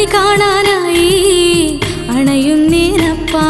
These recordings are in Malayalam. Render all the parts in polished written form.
കണി കാണാനായി അണയുന്നേനപ്പാ.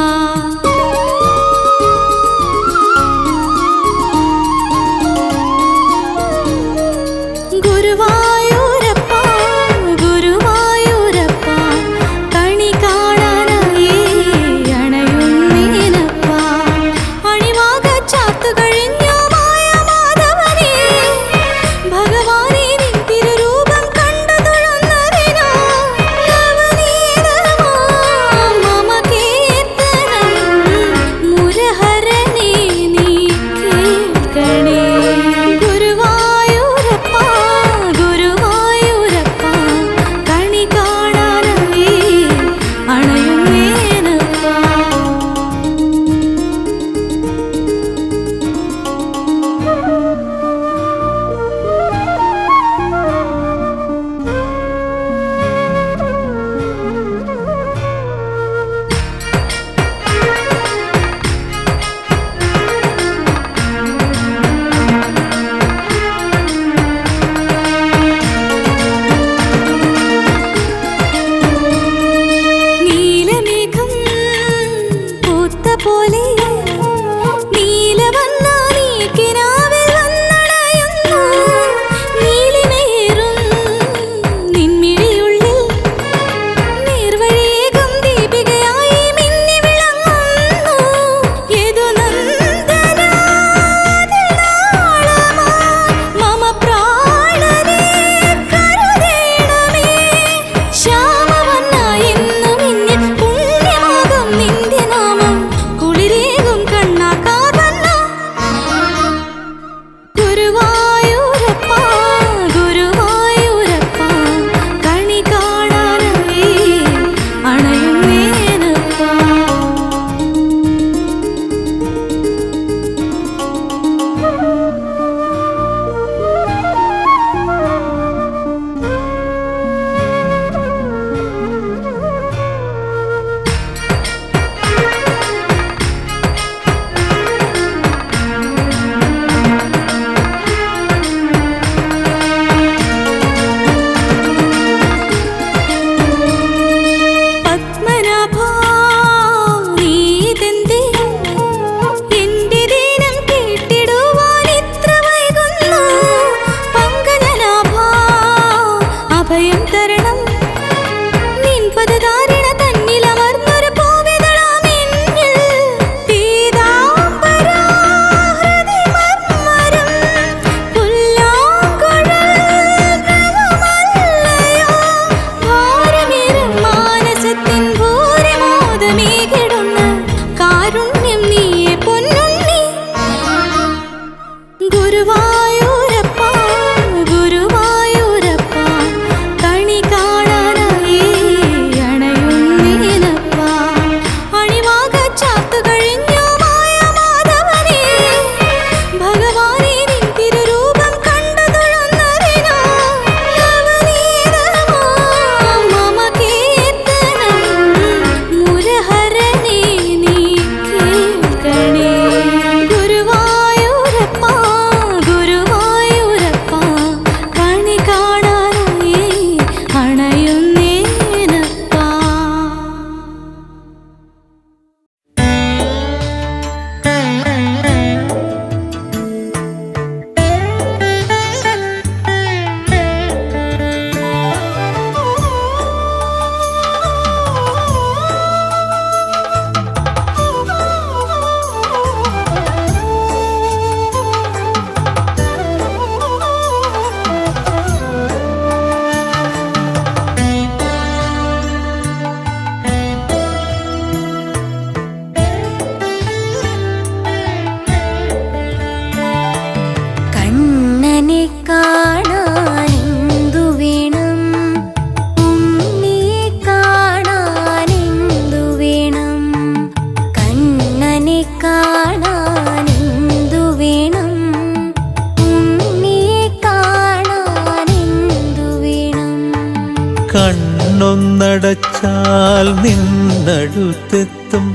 കണ്ണൊന്നടച്ചാൽ നിന്നടുത്തെത്തും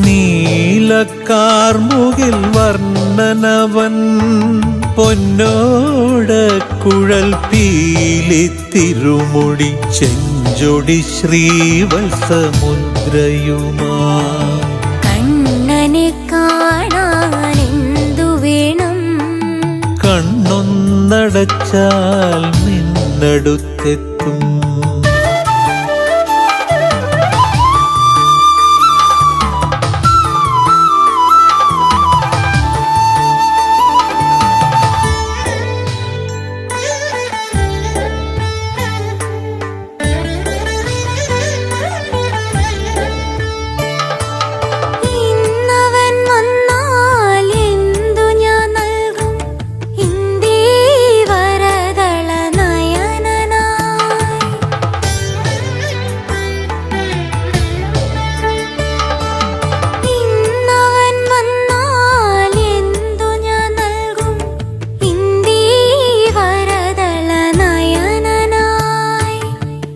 നീലക്കാർമുകിൽ വർണ്ണനവൻ പൊന്നോട കുഴൽ പീലി തിരുമുടി ചെങ്ങ ചെഞ്ചൊടി ശ്രീവത്സമുദ്രയുമാ. കണ്ണനെ കാണാനെന്തു വേണം? കണ്ണൊന്നടച്ചാൽ നിന്നടുത്തെത്തും.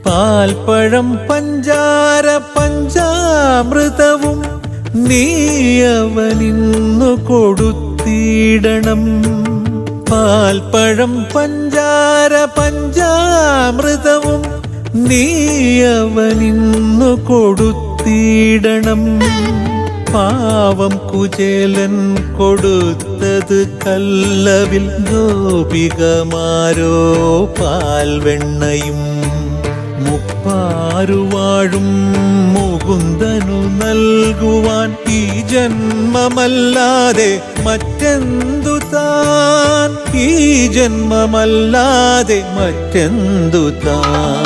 പാൽപ്പഴം പഞ്ചാര പഞ്ചാമൃതവും നീയവനിന്നു കൊടുത്തിടണം. പാൽപ്പഴം പഞ്ചാര പഞ്ചാമൃതവും നീയവനിന്നു കൊടുത്തിടണം. പാവം കുചേലൻ കൊടുത്തത് കല്ലവിൽ ഗോപികമാരോ പാൽവെണ്ണയും. മുപ്പാരുവാഴും മുകുന്ദനു നൽകുവാൻ ഈ ജന്മമല്ലാതെ മറ്റെന്തു താൻ, ഈ ജന്മമല്ലാതെ മറ്റെന്തു താൻ.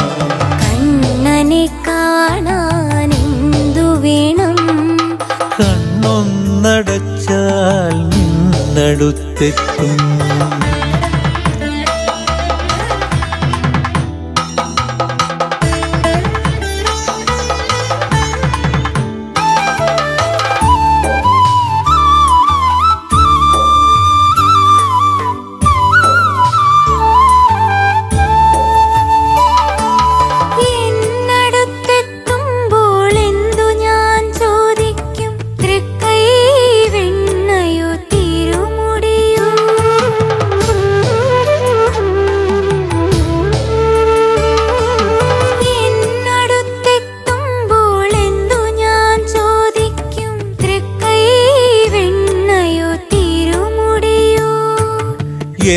കണ്ണനെ കാണാനെന്തു വേണം? കണ്ണൊന്നടച്ചാൽ നിന്നടുത്തെത്തും.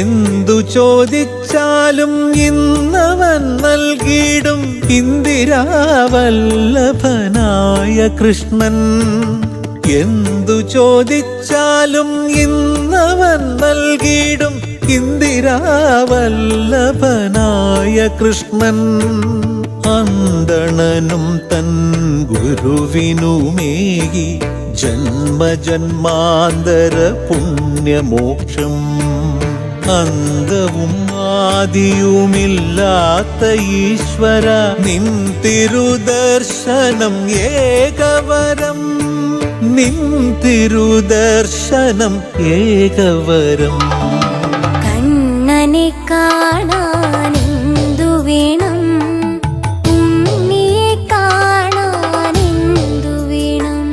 എന്തു ചോദിച്ചാലും ഇന്നവൻ നൽകിയിടും ഇന്ദിരാവല്ലഭനായ കൃഷ്ണൻ. എന്തു ചോദിച്ചാലും ഇന്നവൻ നൽകിയിടും ഇന്ദിരാവല്ലഭനായ കൃഷ്ണൻ. അന്തണനും തൻ ഗുരുവിനുമേകി ജന്മജന്മാന്തര പുണ്യമോക്ഷം. അന്തവും ആദിയുമില്ലാത്ത ഈശ്വര നിൻ തിരുദർശനം ഏകവരം, നിൻ തിരുദർശനം ഏകവരം. കണ്ണനെ കാണാനെന്തു വേണം? ഉണ്ണിയെ കാണാനെന്തു വേണം?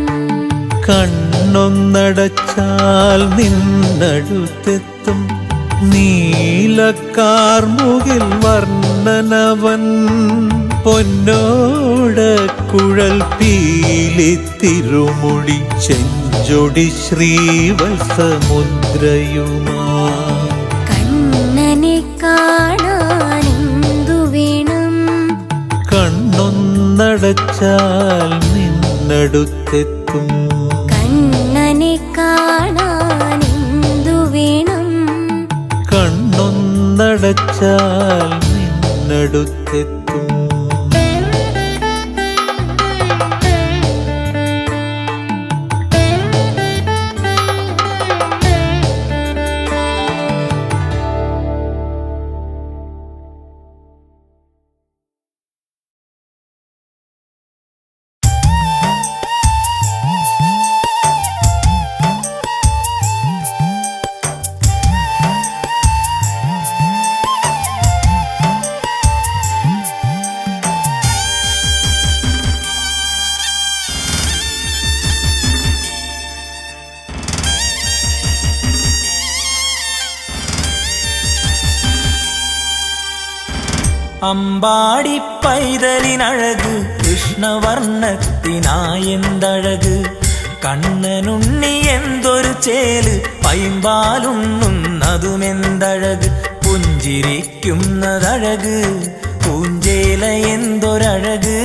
കണ്ണൊന്നടച്ചാൽ നിന്നടുത്തെത്തും. നീലക്കാർമുകിൽ വർണ്ണനവൻ പൊന്നോട കുഴൽ പീലിത്തിരുമുടി ചെഞ്ചൊടി ശ്രീവത്സമുദ്രയുമാ. കണ്ണനെ കാണാനെന്തു വേണം? കണ്ണൊന്നടച്ചാൽ നിന്നടുത്തെത്തും. കണ്ണനെ കാണാനെന്തു വേണം? കണ്ണൊന്നടച്ചാൽ നിന്നടുത്തെത്തും. അമ്പാടി പൈതലിനഴക് കൃഷ്ണവർണ്ണത്തിനായെന്തഴക് കണ്ണനുണ്ണി എന്തൊരു ചേല് പൈമ്പാലുണ്ണുന്നതുമെന്തഴക് പുഞ്ചിരിക്കുന്നതഴക് പൂഞ്ചേല എന്തൊരഴക്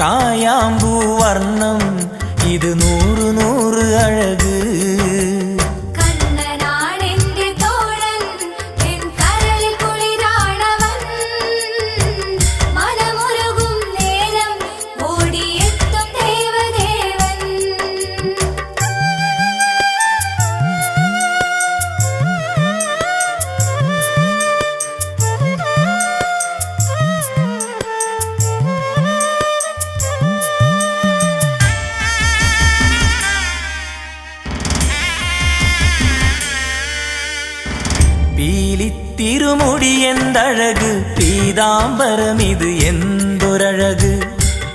കായാമ്പൂ വർണ്ണം ഇത് 100 100 അഴക് പീലിത്തിരുമുടി എന്തഴക് പീതാംബരമിത് എന്തൊരഴക്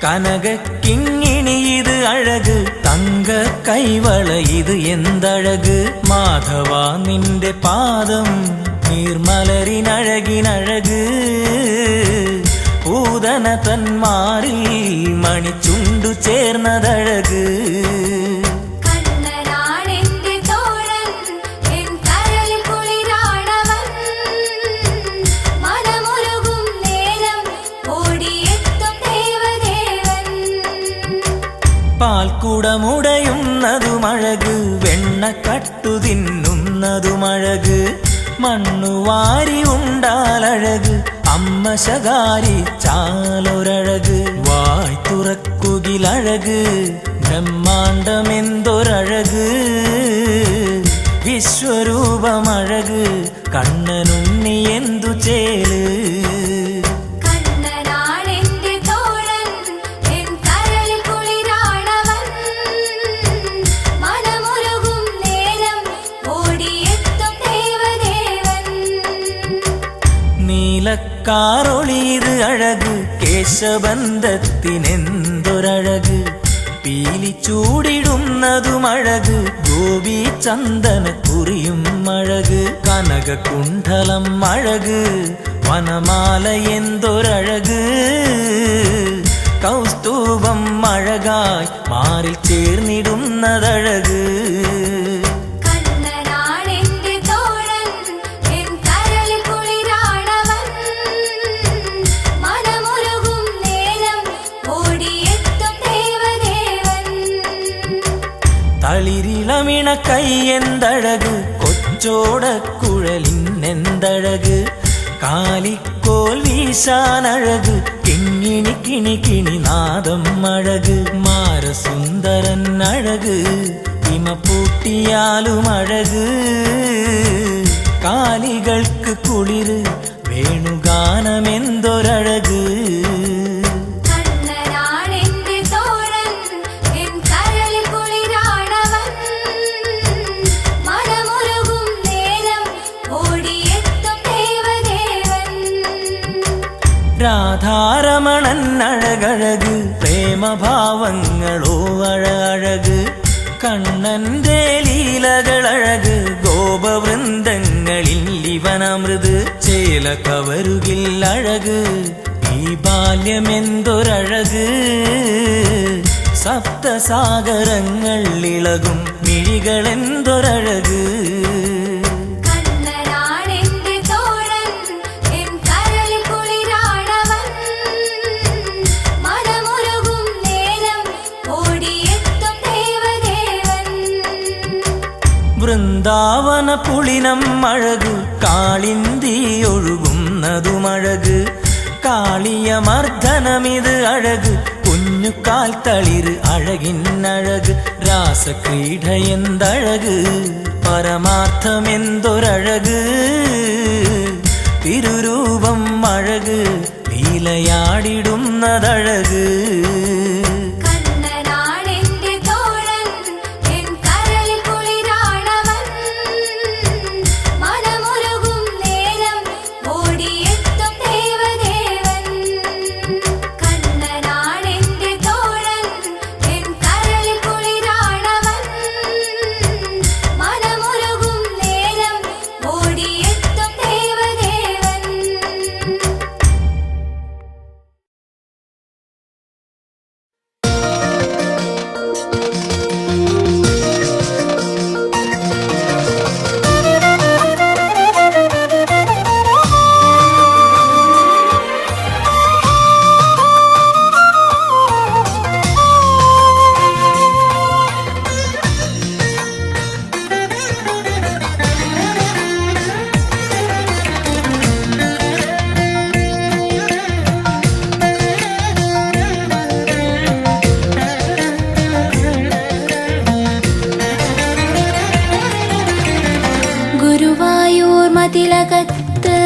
കനകക്കിങ്ങിണി ഇത് അഴക് തങ്ക കൈവള ഇത് എന്തഴക് മാധവ നിന്റെ പാദം നീർമലരിനഴകിനഴക് പൂതന തന്മാറിൽ മണിച്ചുണ്ടു ചേർന്നതഴക് പാൽക്കുടമുടയുന്നതുമഴക് വെണ്ണക്കട്ടു തിന്നുന്നതുമഴക് മണ്ണുവാരി ഉണ്ടാലഴക് അമ്മ ശകാരി ചാലൊരഴക് വായ് തുറക്കുകിലഴക് ബ്രഹ്മാണ്ടമെന്തൊരഴക് വിശ്വരൂപമഴക് കണ്ണനുണ്ണി എന്തു ചേല് നീലക്കാറൊളിയത് അഴക് കേശബന്ധത്തിനെന്തൊരഴക് പീലിച്ചൂടിടുന്നതുമഴക് ഗോപി ചന്ദന കുറിയും അഴക് കനകകുണ്ഠലം അഴക് വനമാല എന്തൊരഴക് കൗസ്തുഭം അഴകായി മാറിൽ ചേർന്നിടുന്നതഴക് തളിരിളമിണ കൈയെന്തഴക് കൊച്ചോടക്കുഴലിനെന്തഴക് കാലിക്കോൽ വീശാനഴക് കിങ്ങിണി കിണി കിണി നാദം അഴക് മാരസുന്ദരൻ അഴക് ഹിമപൂട്ടിയാലും അഴക് കാലികൾക്ക് കുളിര് വേണുഗാനമെന്തൊരഴക് രാധാരമണൻ അഴകഴക് പ്രേമഭാവങ്ങളോ അഴക് കണ്ണന്റെ ലീലകളഴക് ഗോപവൃന്ദങ്ങളിൽ ഇവനമൃത് ചേല കവരുകിൽ അഴക് ഈ ബാല്യമെന്തൊരഴക് സപ്തസാഗരങ്ങൾ ഇളകും മിഴികളെന്തൊരഴക് വൃന്ദാവന പുളിനം അഴക് കാളിന്തി ഒഴുകുന്നതുമഴക് കാളിയമർദ്ദനമിത് അഴക് കുഞ്ഞുകാൽ തളിര് അഴകിന്നഴക് രാസക്രീഡ എന്തഴക് പരമാർത്ഥമെന്തൊരഴക് തിരുരൂപം അഴക് ലീലയാടിടുന്നതഴക് മതിലകത്ത്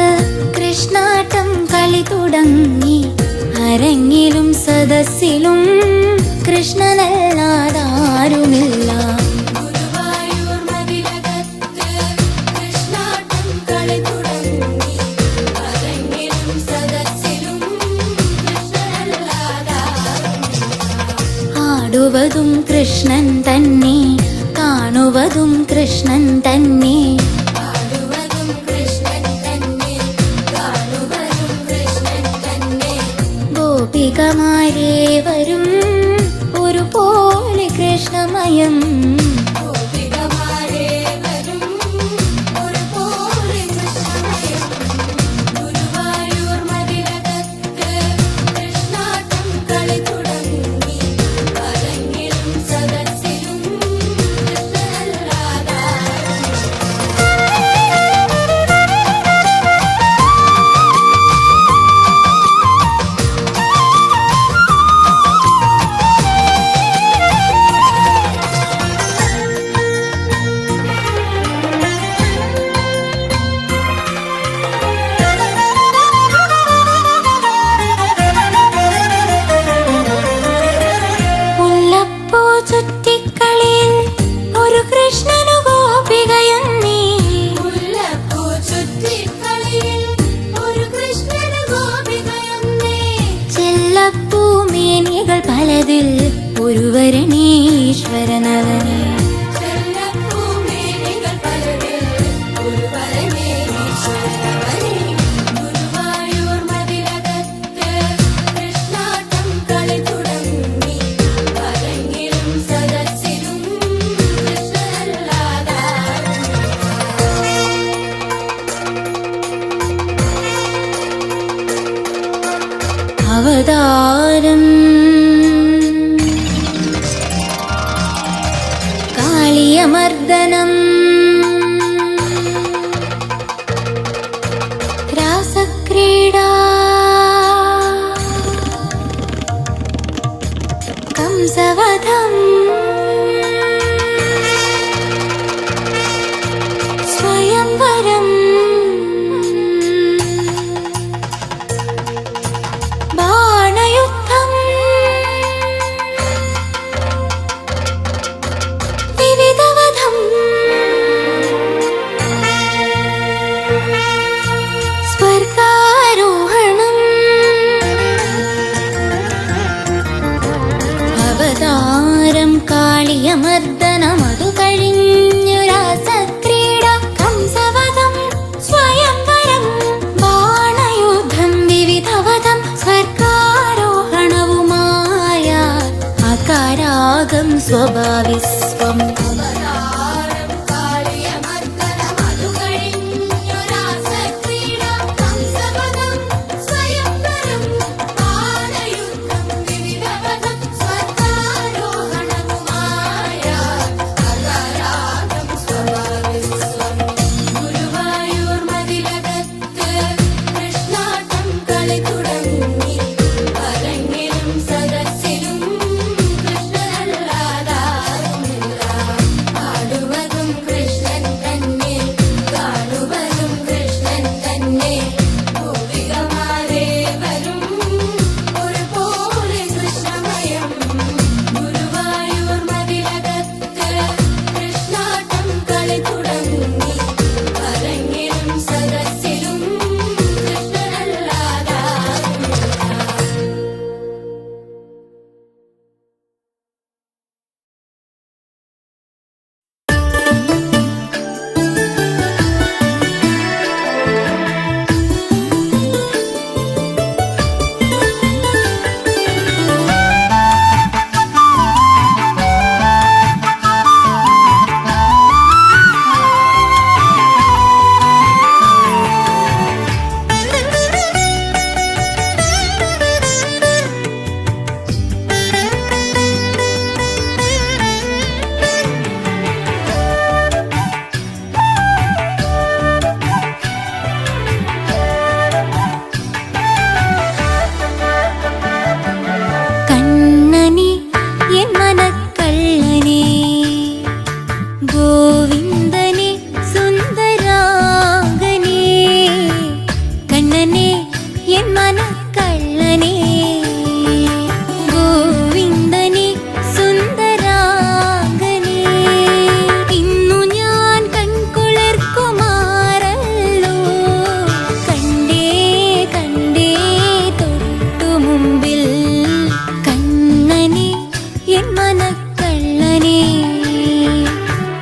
കൃഷ്ണാട്ടം കളി തുടങ്ങി. അരങ്ങിലും സദസ്സിലും കൃഷ്ണനല്ലാതാരുമില്ല. ആടുവതും കൃഷ്ണൻ തന്നെ, കാണുവതും കൃഷ്ണൻ തന്നെ. ഗോപികമാരേവരും ഒരുപോലെ കൃഷ്ണമയം. ചുറ്റിക്കളിയിൽ ഒരു കൃഷ്ണനു ഗോപികയെന്നീ. ചെല്ലപ്പൂമേനികൾ പലതിൽ ഒരുവരണീശ്വരനവനെ. അവതാരം കാളിയമർദ്ദനം. രാസക്രീഡാ കംസവധം. സ്വയംവരം ബാണയുദ്ധം. വിവിധവധം സ്വർഗാരോഹണം. അവതാരം കാളിയമർദ്ദനം, അതു കഴിഞ്ഞു രാസക്രീഡ കംസവധം. സ്വയംവരം ബാണയുദ്ധം വിവിധവധം സ്വർഗാരോഹണവുമായ അകാരാഗം സ്വഭാവിസ്വം.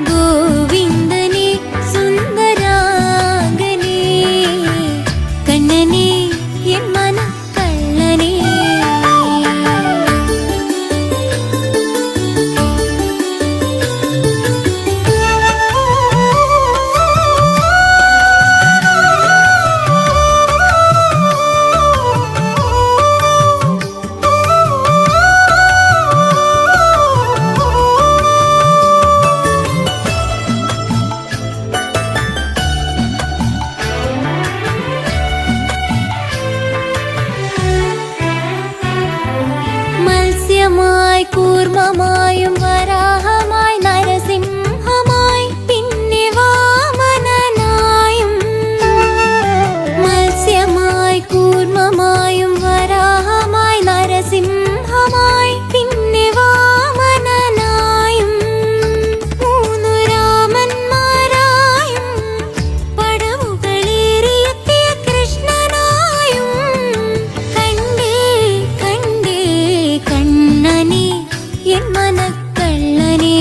ഗോവിന്ദനെ സുന്ദരാംഗനെ കണ്ണനെ എൻ മനക്കള്ളനെ മത്സ്യമായി കൂർമ്മമായും വരാഹമായി നരസിംഹമായി പിന്നെ വാമനനായും മത്സ്യമായി കൂർമ്മമായും വരാഹമായി നരസിംഹമായി പിന്നെ വാമനനായും മൂന്നു രാമന്മാരായും പടവുകളേറിയെത്തിയ കൃഷ്ണനായും കണ്ടേ കണ്ടേ കണ്ണനെ എൻ മനക്കള്ളനെ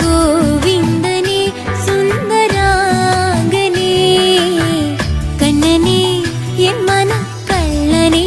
ഗോവിന്ദനെ സുന്ദരാംഗനെ കണ്ണനെ എൻ മനക്കള്ളനെ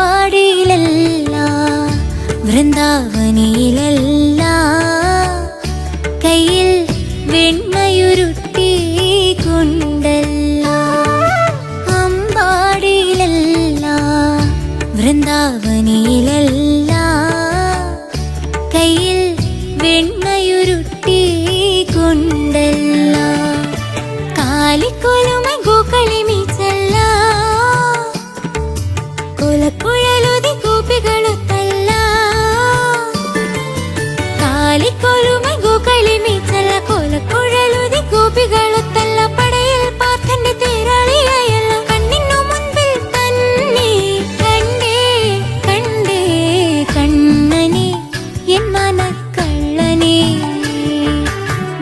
അമ്പാടിയിലല്ല വൃന്ദാവനിയിലല്ല കയ്യിൽ വെണ്ണയുരുട്ടി കൊണ്ടല്ല അമ്പാടിയിലല്ല വൃന്ദാവനിയിലല്ല കയ്യിൽ വെണ്ണയുരുട്ടി കൊണ്ടല്ല കാലിക്കൊലുമ ഗോക്കളിമിച്ചല്ല കൊലക്കുഴലുതി കൂപ്പികളുത്തല്ല കാലിക്കൊലുമ ഗോക്കളിമിച്ചല്ല കൊലക്കുഴലുതി കൂപ്പികളുത്തല്ല പടയിൽ പാർത്ഥന്റെ തേരാളിയായല്ല കണ്ണിനു മുൻപിൽ തന്നെ കണ്ടേ കണ്ടേ കണ്ണനെ എൻ മനക്കള്ളനെ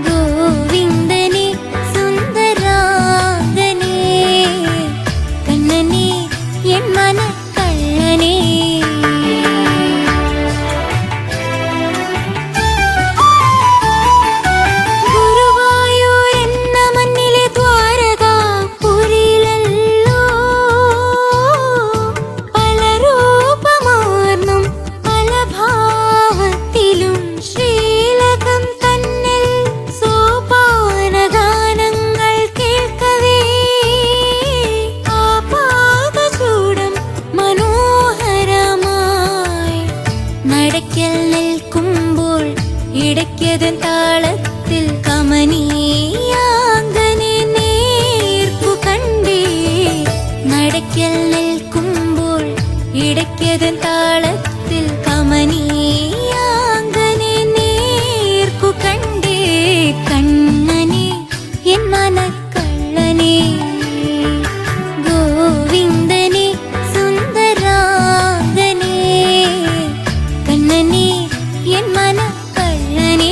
ഗോവിന്ദനെ സുന്ദരാംഗനെ കണ്ണനെ എൻ മനക്കള്ളനെ ഗുരുവായൂർ എന്ന മണ്ണിലെ ദ്വാരകാപുരിയിലല്ലോ പല രൂപമാർന്നും പല ഭാവത്തിലും ശ്രീലകം തന്നിൽ സോപാനഗാനങ്ങൾ കേൾക്കവേ ആപാദചൂടം മനോഹരമായി നടക്കൽ നിൽക്കുമ്പോൾ ഇടയ്ക്കതൻ താളത്തിൽ കമനീയാംഗനെ നേർക്കു കണ്ടേ നടക്കൽ നിൽക്കുമ്പോൾ ഇടയ്ക്കതൻ താളത്തിൽ കമനീയാംഗനെ നേർക്കു കണ്ടേ കണ്ണനെ എൻ മനക്കള്ളനെ ഗോവിന്ദനെ സുന്ദരാംഗനെ കണ്ണനെ എൻ മനക്കള്ളനെ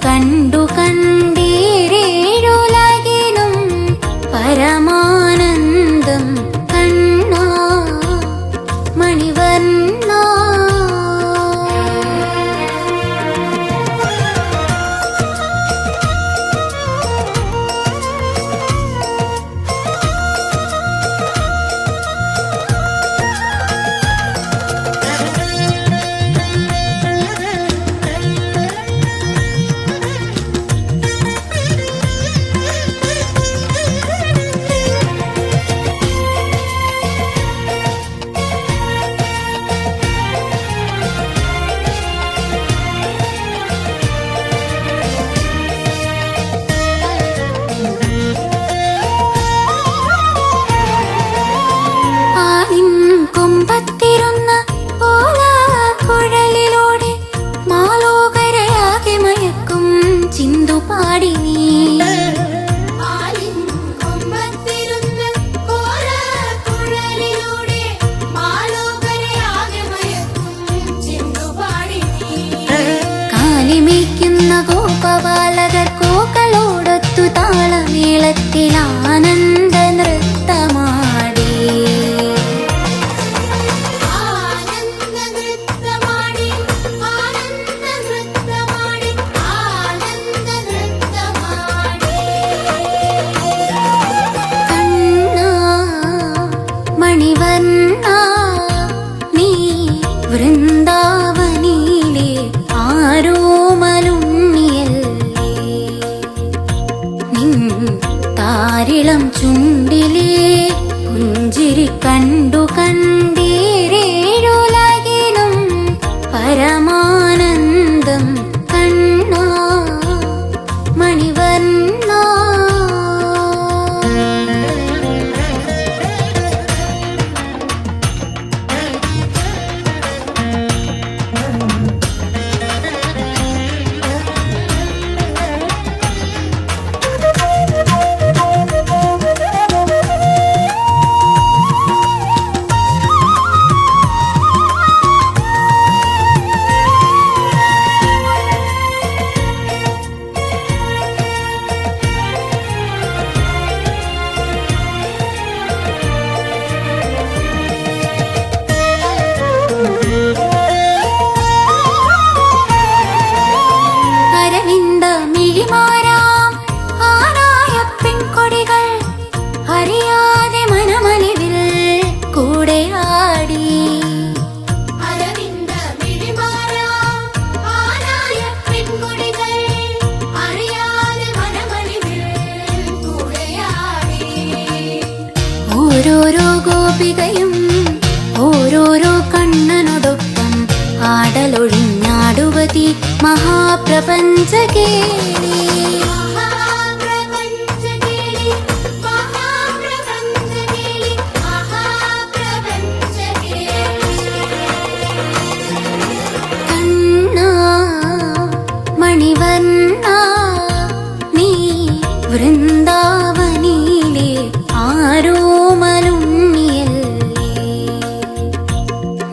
കണ്ടു കണ്ടീരേഴുലകിനും പരമാനന്ദം കണ്ണാ മണിവർണ്ണ. കൊമ്പത്തിരുന്ന ഓലക്കുഴലിലൂടെ മാലോകരയാകെ മയക്കും ചിന്തുപാടി നീ. കാലിമേക്കുന്ന ഗോപബാലകർ കോക്കളോടൊത്തു താളമേളത്തിൽ ആനന്ദ നൃത്തമാടി. മണിവർണ്ണ നീ വൃന്ദാവനിലെ ആരോമലുണ്ണിയല്ലേ. നിൻ താരിളം ചുണ്ടിലെ പുഞ്ചിരി കണ്ടു കണ്ടീരേഴുലകിനും പരമാനന്ദം കണ്ണാ മണിവർണ്ണ. അരവിന്ദ മിഴിമാരാം ആനായ പെൺകൊടികൾ അറിയാതെ മനമലിവിൽ കൂടെയാടി. ഓരോരോ ഗോപികയും ഓരോരോ കണ്ണനോടൊപ്പം ആടലൊഴിഞ്ഞാടുവതി മഹാപ്രപഞ്ചകേളി. കണ്ണാ മണിവർണ്ണ നീ വൃന്ദാവനിലെ ആരോമലുണ്ണിയല്ലേ.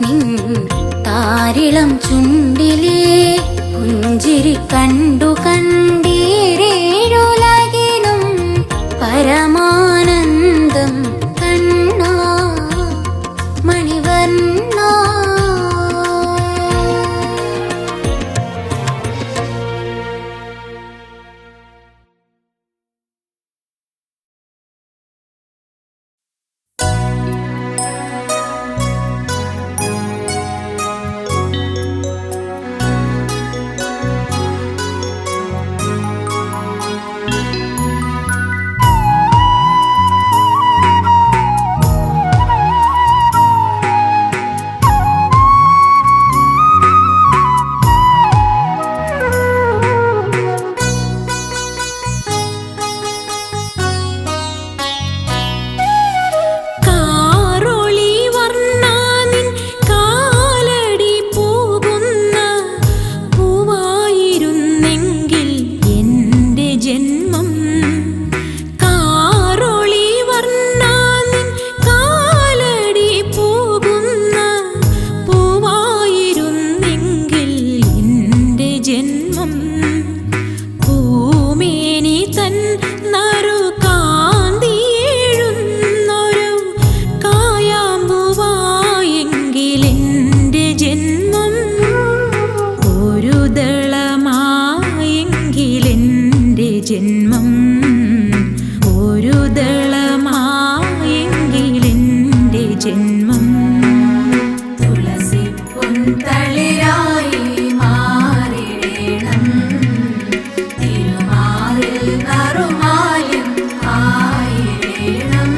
നിൻ താരിളം ചുണ്ടിലെ പുഞ്ചിരി കണ്ടു കണ്ടീരേഴുലകിനും പരമാനന്ദം കണ്ണാ മണിവർണ്ണ. ജന്മം ഒരു ദളമായെങ്കിലെൻ്റെ ജന്മം തുളസി പുൻതളിരായി മാറിടേണം തിരുമാറിൽ നറുമാല്യം ആയിടേണം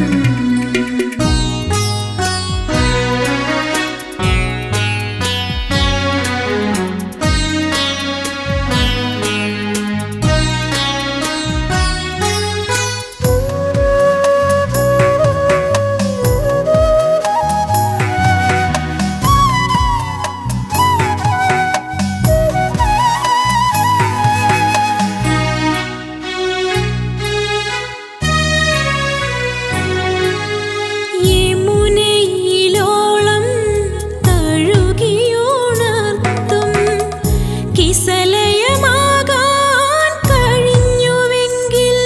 യമുനയിലോളം തഴുകിയുണർത്തും കിസലയമാകാൻ കഴിഞ്ഞുവെങ്കിൽ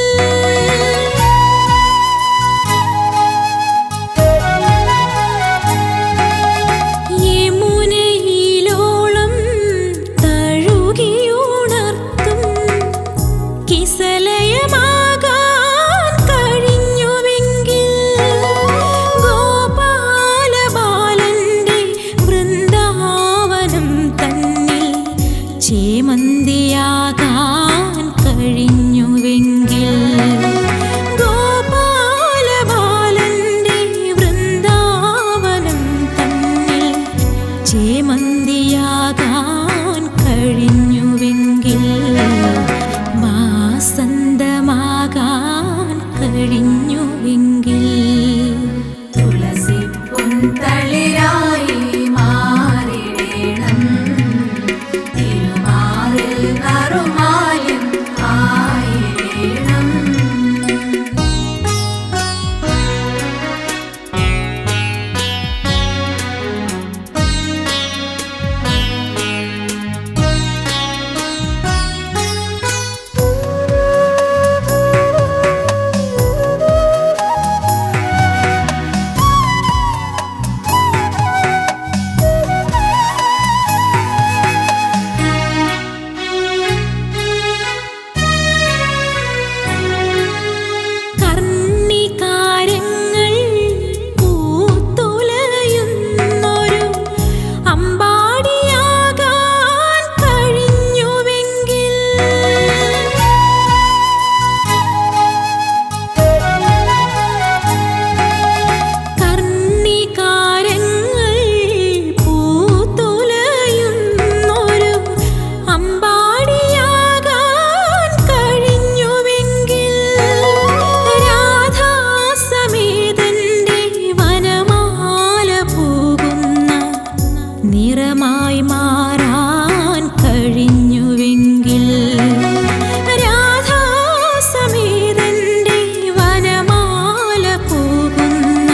യമുനയിലോളം തഴുകിയുണർത്തും കിസലയമാകാൻ കഴിഞ്ഞുവെങ്കിൽ ഗോപാലബാലന്റെ വൃന്ദാവനം തന്നിൽ ചേമന്തിയാകാൻ കഴിഞ്ഞുവെങ്കിൽ ഗോപാലബാലന്റെ വൃന്ദാവനം തന്നിൽ ചേമന്തിയാകാൻ കഴിഞ്ഞുവെങ്കിൽ വാസന്തമാകാൻ കഴിഞ്ഞുവെങ്കിൽ തുളസി പുൻതളിരായി മാറിടേണം തിരുമാറിൽ നറുമാല്യം ആയിടേണം കർണികാരങ്ങൾ പൂത്തുലയുന്നൊരു അമ്പാടിയാകാൻ കഴിഞ്ഞുവെങ്കിൽ കർണികാരങ്ങൾ പൂത്തുലയുന്നൊരു അമ്പാടിയാകാൻ കഴിഞ്ഞുവെങ്കിൽ രാധാസമേതന്റെ വനമാല പൂകുന്ന നിറമായി മാറാൻ കഴിഞ്ഞുവെങ്കിൽ രാധാസമേതന്റെ വനമാല പൂകുന്ന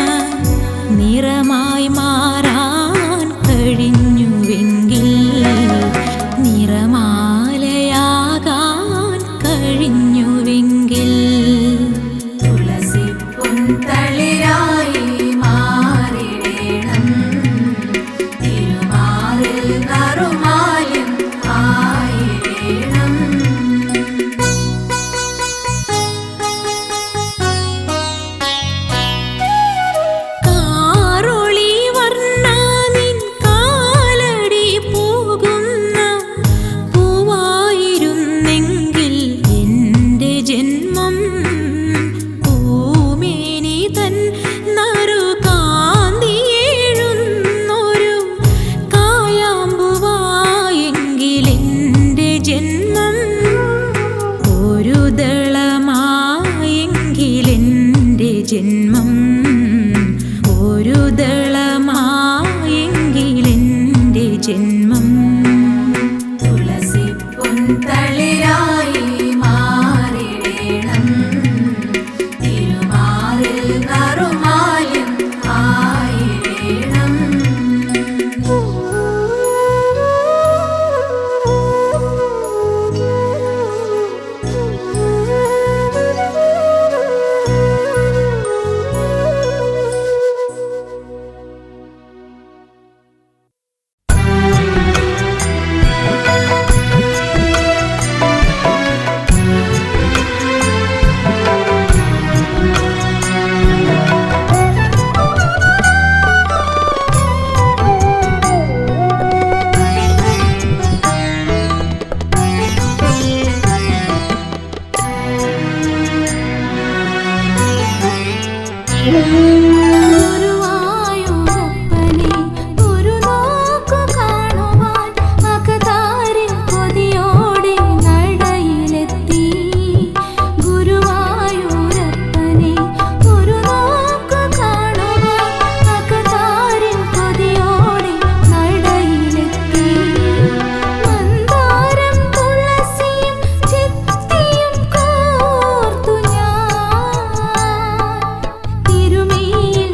നിറമായി മാറാൻ കഴിഞ്ഞുവെങ്കിൽ നിറമാലയാകാൻ കഴിഞ്ഞുവെങ്കിൽ തുളസി പുൻതളിരായി മാറിടേണം തിരുമാറിൽ നറുമാല്യം ആയിടേണം കാറൊളി വർണ്ണാനിൻ കാലടി പോകുന്ന പൂവായിരുന്നെങ്കിൽ എൻ്റെ ജന്മം പൂമേനി തൻ നറുകാന്തിയേഴുന്നൊരു കായാമ്പുവായെങ്കിൽ എൻ്റെ ജന്മം ഒരു ദളമായെങ്കിൽ എൻ്റെ ജന്മം ഒരു ദളമായെങ്കിൽ എൻ്റെ ജന്മം തുളസി പുൻതളിരായി മാറിടേണം തിരുമാറിൽ നറുമാല്യം ആയിടേണം ഗുരുവായൂരപ്പനെ ഒരു നോക്കു കാണുവാൻ അകതാരിൽ കൊതിയോടെ നടയിലെത്തി. ഗുരുവായൂരപ്പനെ ഒരു നോക്കു കാണുവാൻ അകതാരിൽ കൊതിയോടെ നടയിലെത്തി. മന്ദാരം തുളസിയും ചെത്തിയും കോർത്തു ഞാൻ തിരുമേയിൽ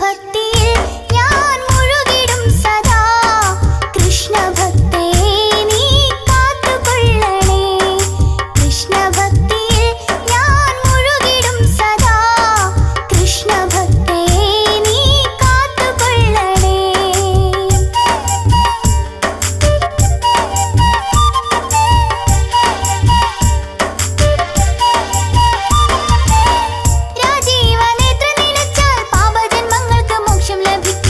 ഭക്തിയിൽ ഞാൻ മുഴുകിടും സദാ കൃഷ്ണ ഭക്തേ നീ കാത്തുകൊള്ളണേ കൃഷ്ണ ഭക്തിയിൽ ഞാൻ മുഴുകിടും സദാ കൃഷ്ണ ഭക്തേ നീ കാത്തുകൊള്ളണേ രാജീവനേത്ര നിലച്ചാൽ പാപജന്മങ്ങൾക്ക് മോക്ഷം ലഭിക്കും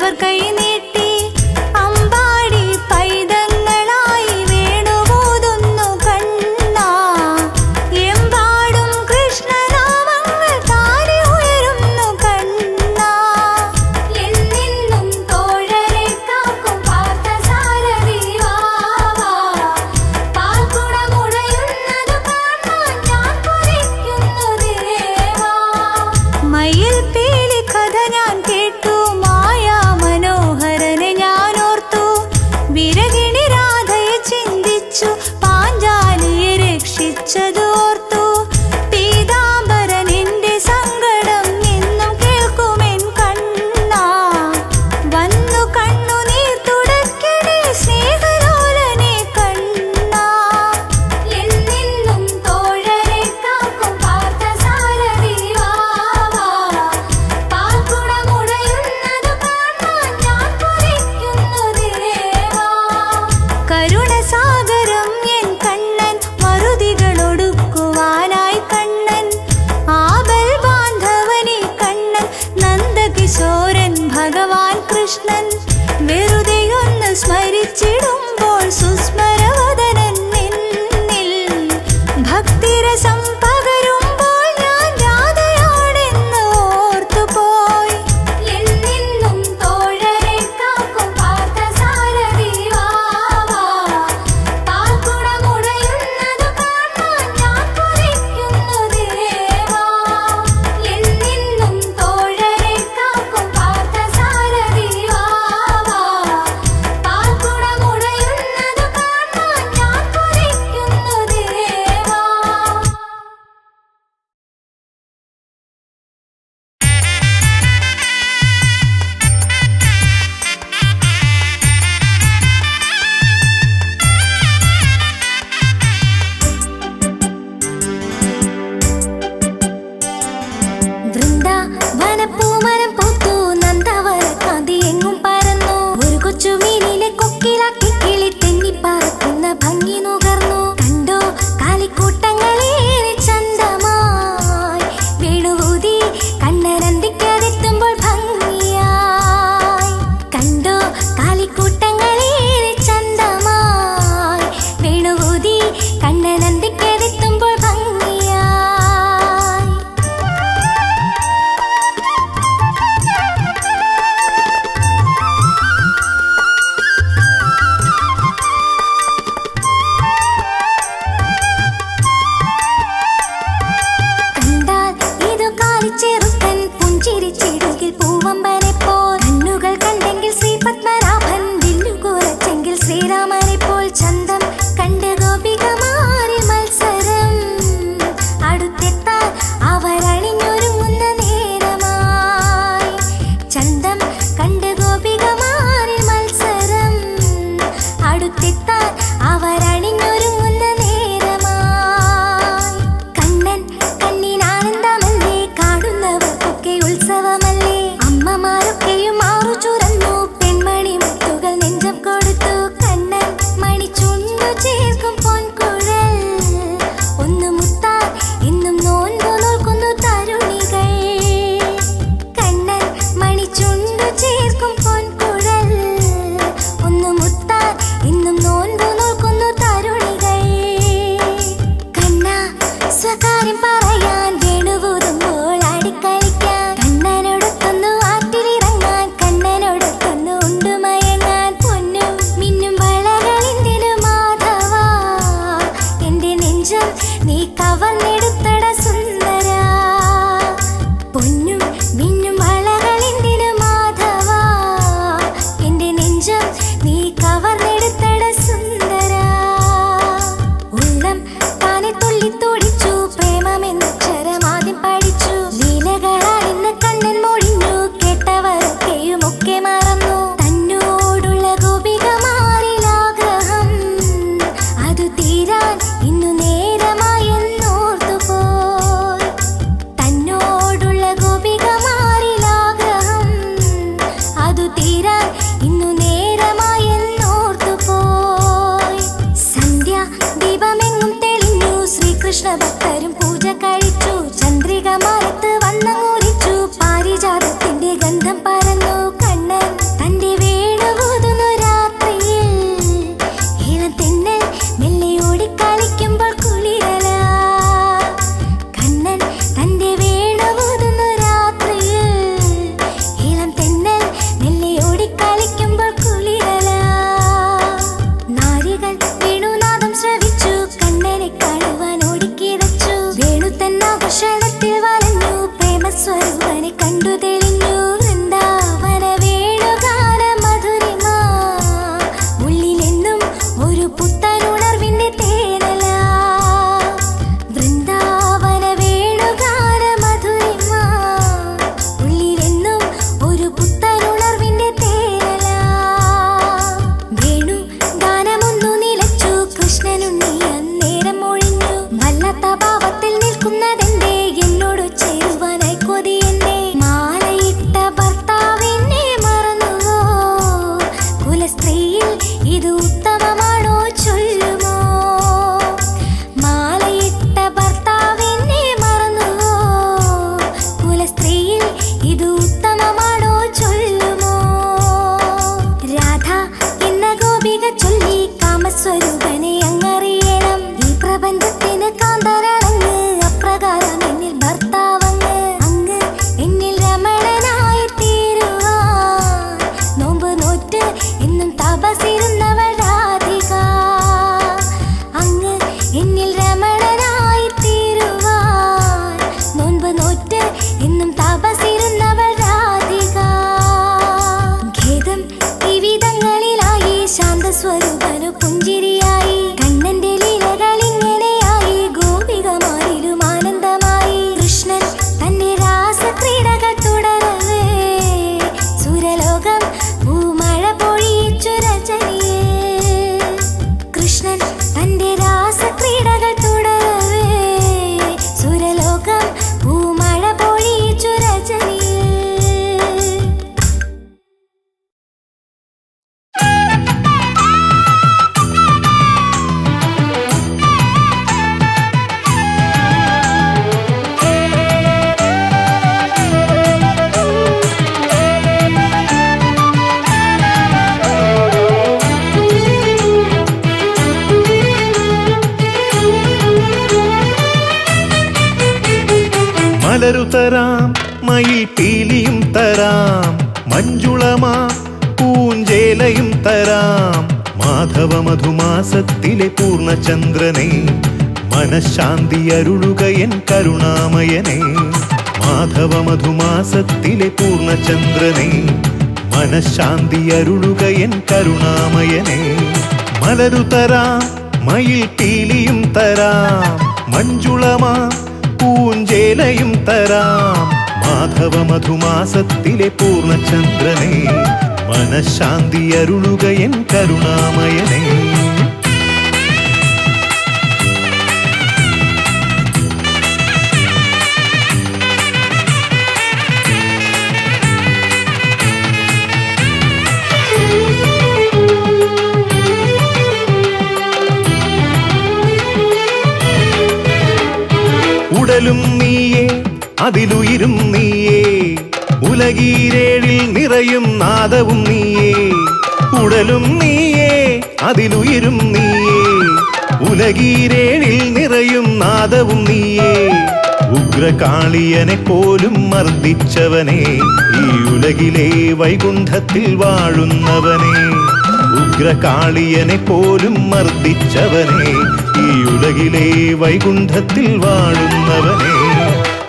ദേവർ കൈ നീട്ടി അമ്പാടി പൈതങ്ങളായി വേണുപോതുന്നു കണ്ണാ എമ്പാടും കൃഷ്ണനാമങ്ങൾ താനെ ഉയരുന്നു കണ്ണാ എന്നെന്നും തോഴരെ കാക്കും പാർത്ഥസാരഥി വാവാ പാൽക്കുടമുടയുന്നത് കാണാൻ ഞാൻ കൊതിക്കുന്നു ദേവാ മയിൽ പീലി കഥ ഞാൻ കേട്ടു മായാ മനോഹരനെ ഞാൻ ഓർത്തു വിരകിണി രാധയെ ചിന്തിച്ചു പാഞ്ചാലിയെ രക്ഷിച്ചത് ഓർത്തു പീതാംബരൻ എന്റെ സങ്കടം എന്നും കേൾക്കുമെൻ കണ്ണാ വന്നു കണ്ണുനീർ തുടയ്ക്കണേ സ്നേഹലോലനെ കണ്ണാ എന്നെന്നും തോഴരെ കാക്കും പാർത്ഥസാരഥി വാവാ പാൽക്കുടമുടയുന്നത് കാണാൻ ഞാൻ കൊതിക്കുന്നു ദേവാ കരുണസാഗരം എൻ കണ്ണൻ മറുതികളൊടുക്കുവാനായി കണ്ണൻ ആബൽ ബാന്ധവനെ കണ്ണൻ നന്ദകിശോരൻ ഭഗവാൻ കൃഷ്ണൻ വെറുതെയൊന്ന് സ്മരിച്ചിടുമ്പോൾ സുസ്മരവദനൻ എന്നിൽ ഭക്തിരസം പകരുമ്പോൾ ഞാൻ രാധയാണെന്ന് ഓർത്തുപോയി എന്നെന്നും തോഴരെ കാക്കും പാർത്ഥസാരഥി വാവാ പാൽക്കുടമുടയുന്നത് കാണാൻ ഞാൻ കൊതിക്കുന്നു ദേവാ എന്നെന്നും തോഴരെ കാക്കും പാർത്ഥസാരഥി വാവാ പാൽക്കുടമുടയുന്നത് കാണാൻ ഞാൻ കൊതിക്കുന്നു ദേവാ വൃന്ദാവനപ്പൂമരം പൂത്തു നന്ദവന കാന്തി എങ്ങും പരന്നു ഒരു കൊച്ചുമീനിലെ കൊക്കിലാക്കി കിളി തെന്നിപ്പറക്കുന്ന ഭംഗി നുകർന്നു കണ്ടോ കാലിക്കൂട്ടങ്ങളേറെ ചന്തമായി വേണുകൂതി കണ്ണനന്തിക്കതെത്തുമ്പോൾ ഭംഗിയായി കണ്ടോ കാലിക്കൂട്ടങ്ങളേറെ ചന്തമായി വേണുകൂതി കണ്ണനന്തിക്കതെത്തുമ്പോൾ ഭംഗിയായി മനസ്സിൽ വലഞ്ഞു പ്രേമസ്വരൂപനെ കണ്ടു തെളിഞ്ഞു വൃന്ദാവന വേണുഗാന മധുരിമ ഉള്ളിലെന്നും ഒരു പുത്തനുണർവിന്റെ തേനല വൃന്ദാവന വേണുഗാന മധുരിമ ഉള്ളിലെന്നും ഒരു പുത്തനുണർവിന്റെ തേനല വേണു ഗാനമൊന്നു നിലച്ചു കൃഷ്ണനുണ്ണി അന്നേരം ഒഴിഞ്ഞു വല്ലാത്ത ഭാവത്തിൽ നിൽക്കുന്നതെന്തേ എന്നോട് ചേരുവാനായി കൊതിയെന്തേ മാലയിട്ട ഭർത്താവിനെ മറന്നുവോ കുലസ്ത്രീയിൽ ഇത് ഉത്തമമാണോ ചൊല്ലുമോ മാലയിട്ട ഭർത്താവിനെ മറന്നുവോ കുലസ്ത്രീയിൽ ഇത് ഉത്തമമാണോ ചൊല്ലുമോ രാധ എന്ന ഗോപിക ചൊല്ലി കാമസ്വരൂപനെ അങ്ങറിയണം ഈ പ്രപഞ്ചത്തിന് കാന്തരണങ്ങ് അപ്രകാരം എന്നിൽ ഭർത്താവങ്ങ് അങ്ങ് എന്നിൽ രമണനായി തീരുവാൻ നോമ്പ് നോറ്റ് എന്നും തപസിരുന്നവൾ രാധിക അങ്ങ് എന്നിൽ രമണനായി തീരുവാൻ നോമ്പ് നോറ്റ് എന്നും തപസിരുന്നവൾ രാധിക ഖേദം ഈ വിധങ്ങളിലായി ശാന്തസ്വരൂപനു പുഞ്ചിരിയായി കണ്ണന്റെ ലീലകൾ ഇങ്ങനെയായി ഗോപികമാരിലും ആനന്ദമായി കൃഷ്ണൻ തന്റെ രാസക്രീഡകൾ തുടരവേ സുരലോകം പൂമഴ പൊഴിച്ചു രജനിയേ കൃഷ്ണൻ തന്റെ രാസക്രീഡകൾ തുടരവേ സുരലോകം പൂമഴ പൊഴിച്ചു രജനിയേ മലരു തരാം മയിൽ പീലിയും തരാം മഞ്ജുളമാ പൂഞ്ചേലയും തരാം മാധവ മധുമാസത്തിലെ പൂർണ്ണചന്ദ്രനെ മനഃശാന്തി അരുളുക എൻ കരുണാമയനെ മാധവ മധുമാസത്തിലെ പൂർണ്ണചന്ദ്രനെ മനഃശാന്തി അരുളുക എൻ കരുണാമയനെ മലരു തരാം മയിൽ പീലിയും തരാം മഞ്ജുളമാ പൂഞ്ചേലയും തരാം മാധവ മധുമാസത്തിലെ പൂർണ്ണചന്ദ്രനെ മനഃശാന്തി അരുളുക എൻ കരുണാമയനെ ഉടലും നീയേ അതിലുയിരും നീയേ ഉലകീരേഴിൽ നിറയും നാദവും നീയേ ഉടലും നീയേ അതിലുയിരും നീയേ ഉലകീരേഴിൽ നിറയും നാദവും നീയേ ഉഗ്രകാളിയനെ പോലും മർദ്ദിച്ചവനെ ഈ ഉലകിലെ വൈകുണ്ഠത്തിൽ വാഴുന്നവനെ ഉഗ്രകാളിയനെ പോലും മർദ്ദിച്ചവനെ ഈ ഉലകിലെ വൈകുണ്ഠത്തിൽ വാഴുന്നവനെ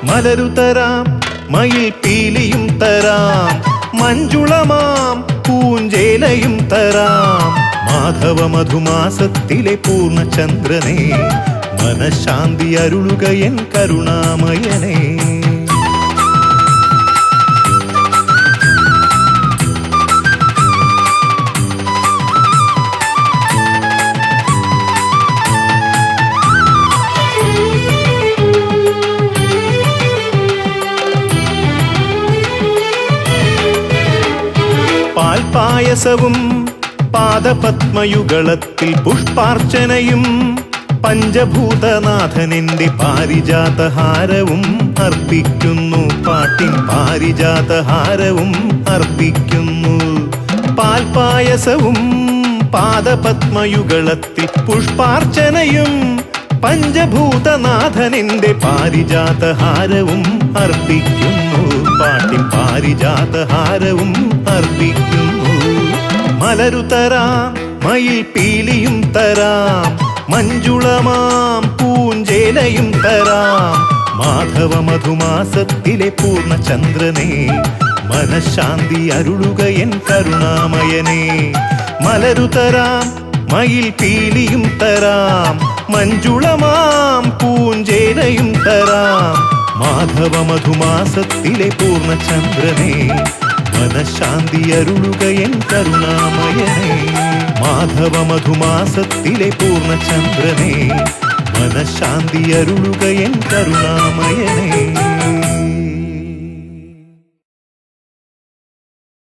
മലരു തരാം മയിൽ പീലിയും തരാം മഞ്ജുളമാം പൂഞ്ചേലയും തരാം മാധവ മധുമാസത്തിലെ പൂർണ്ണചന്ദ്രനെ മനഃശാന്തി അരുളുക എൻ കരുണാമയനെ പാൽപായസവും പാദപത്മയുഗളത്തിൽ പുഷ്പാർച്ചനയും പഞ്ചഭൂതനാഥനെന്റെ പാരിജാതഹാരവും അർപ്പിക്കുന്നു പാട്ടിൻ പാരിജാതഹാരവും അർപ്പിക്കുന്നു പാൽപായസവും പാദപത്മയുഗളത്തിൽ പുഷ്പാർച്ചനയും പഞ്ചഭൂതനാഥനെന്റെ പാരിജാതഹാരവും അർപ്പിക്കുന്നു പാട്ടിൻ പാരിജാതഹാരവും അർപ്പിക്കുന്നു മലരു തരാം മയിൽ പീലിയും തരാം മഞ്ജുളമാം പൂഞ്ചേലയും തരാം മാധവ മധുമാസത്തിലെ പൂർണ്ണചന്ദ്രനെ മനഃശാന്തി അരുളുക എൻ കരുണാമയനെ മലരു തരാം മയിൽ പീലിയും തരാം മഞ്ജുളമാം പൂഞ്ചേലയും തരാം മാധവ മധുമാസത്തിലെ പൂർണ്ണചന്ദ്രനെ മനഃശാന്തി അരുളുക എൻ കരുണാമയനെ മാധവ മധുമാസത്തിലെ പൂർണ്ണചന്ദ്രനെ മനഃശാന്തി അരുളുക എൻ കരുണാമയനെ